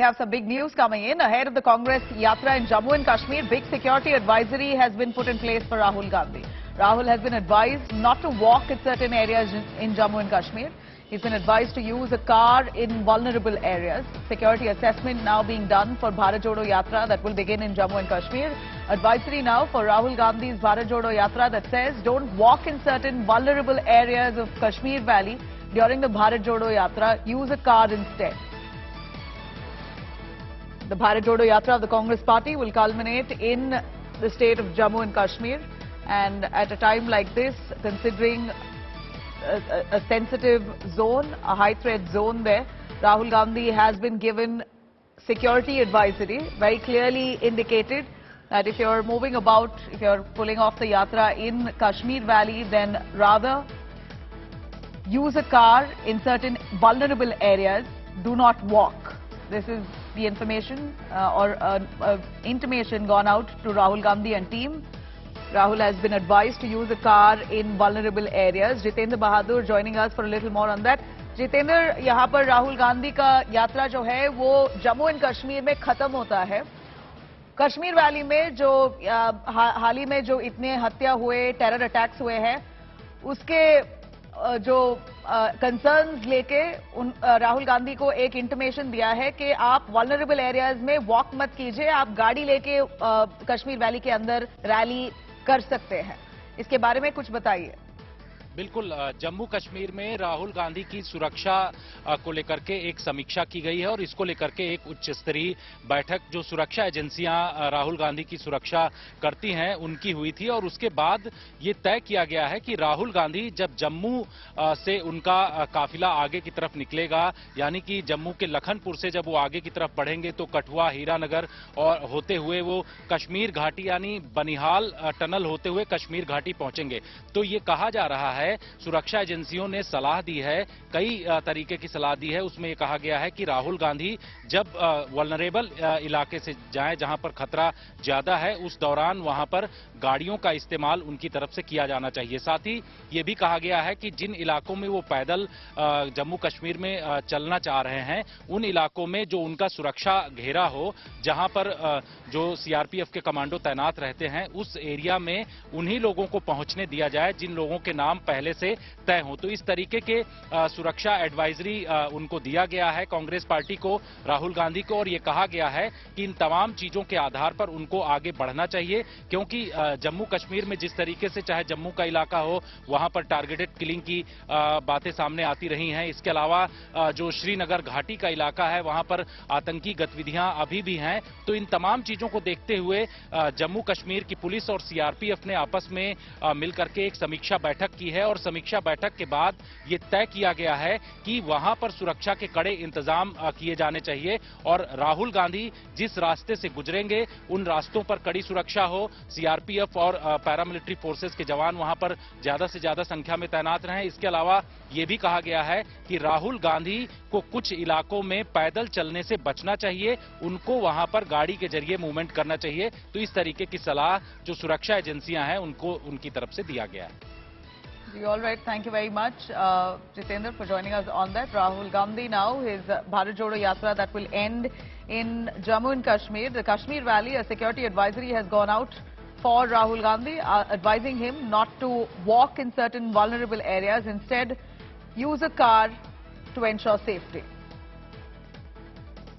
have some big news coming in. Ahead of the Congress Yatra in Jammu and Kashmir, big security advisory has been put in place for Rahul Gandhi. Rahul has been advised not to walk in certain areas in Jammu and Kashmir. He's been advised to use a car in vulnerable areas. Security assessment now being done for Bharat Jodo Yatra that will begin in Jammu and Kashmir. Advisory now for Rahul Gandhi's Bharat Jodo Yatra that says don't walk in certain vulnerable areas of Kashmir Valley during the Bharat Jodo Yatra. Use a car instead. The Bharat Jodo Yatra of the Congress party will culminate in the state of Jammu and Kashmir. And at a time like this, considering a sensitive zone, a high-threat zone there, Rahul Gandhi has been given security advisory, very clearly indicated that if you're moving about, if you're pulling off the yatra in Kashmir Valley, then rather use a car in certain vulnerable areas. Do not walk. This is the information or intimation gone out to Rahul Gandhi and team. Rahul has been advised to use a car in vulnerable areas. Jitendra Bahadur joining us for a little more on that. Jitendra, यहाँ पर राहुल गांधी का यात्रा जो है वो Jammu and Kashmir में खत्म होता है. कश्मीर वैली में जो हाल ही में जो इतने हत्या हुए, टेरर अटैक्स हुए हैं, उसके जो कंसर्न्स लेके राहुल गांधी को एक इंटीमेशन दिया है कि आप वल्नरेबल एरियाज में वॉक मत कीजिए, आप गाड़ी लेके कश्मीर वैली के अंदर रैली कर सकते हैं. इसके बारे में कुछ बताइए. बिल्कुल, जम्मू कश्मीर में राहुल गांधी की सुरक्षा को लेकर के एक समीक्षा की गई है और इसको लेकर के एक उच्च स्तरीय बैठक जो सुरक्षा एजेंसियां राहुल गांधी की सुरक्षा करती हैं उनकी हुई थी. और उसके बाद ये तय किया गया है कि राहुल गांधी जब जम्मू से उनका काफिला आगे की तरफ निकलेगा, यानी कि जम्मू के लखनपुर से जब वो आगे की तरफ बढ़ेंगे तो कठुआ, हीरानगर और होते हुए वो कश्मीर घाटी यानी बनिहाल टनल होते हुए कश्मीर घाटी पहुंचेंगे. तो ये कहा जा रहा है, सुरक्षा एजेंसियों ने सलाह दी है, कई तरीके की सलाह दी है. उसमें यह कहा गया है कि राहुल गांधी जब वल्नरेबल इलाके से जाएं जहां पर खतरा ज्यादा है, उस दौरान वहां पर गाड़ियों का इस्तेमाल उनकी तरफ से किया जाना चाहिए. साथ ही यह भी कहा गया है कि जिन इलाकों में वो पैदल जम्मू कश्मीर में चलना चाह रहे हैं, उन इलाकों में जो उनका सुरक्षा घेरा हो, जहां पर जो सीआरपीएफ के कमांडो तैनात रहते हैं, उस एरिया में उन्हीं लोगों को पहुंचने दिया जाए जिन लोगों के नाम पहले से तय हो. तो इस तरीके के सुरक्षा एडवाइजरी उनको दिया गया है कांग्रेस पार्टी को, राहुल गांधी को. और ये कहा गया है कि इन तमाम चीजों के आधार पर उनको आगे बढ़ना चाहिए, क्योंकि जम्मू कश्मीर में जिस तरीके से चाहे जम्मू का इलाका हो, वहां पर टारगेटेड किलिंग की बातें सामने आती रही हैं. इसके अलावा जो श्रीनगर घाटी का इलाका है, वहां पर आतंकी गतिविधियां अभी भी हैं. तो इन तमाम चीजों को देखते हुए जम्मू कश्मीर की पुलिस और सीआरपीएफ ने आपस में मिलकर के एक समीक्षा बैठक की है. और समीक्षा बैठक के बाद ये तय किया गया है कि वहां पर सुरक्षा के कड़े इंतजाम किए जाने चाहिए और राहुल गांधी जिस रास्ते से गुजरेंगे उन रास्तों पर कड़ी सुरक्षा हो. सीआरपीएफ और पैरामिलिट्री फोर्सेस के जवान वहां पर ज्यादा से ज्यादा संख्या में तैनात रहें. इसके अलावा ये भी कहा गया है कि राहुल गांधी को कुछ इलाकों में पैदल चलने से बचना चाहिए, उनको वहां पर गाड़ी के जरिए मूवमेंट करना चाहिए. तो इस तरीके की सलाह जो सुरक्षा एजेंसियां हैं उनको उनकी तरफ से दिया गया है. All right, thank you very much, Jitendra, for joining us on that. Rahul Gandhi now, his Bharat Jodo Yatra that will end in Jammu and Kashmir. The Kashmir Valley, a security advisory has gone out for Rahul Gandhi, advising him not to walk in certain vulnerable areas. Instead, use a car to ensure safety.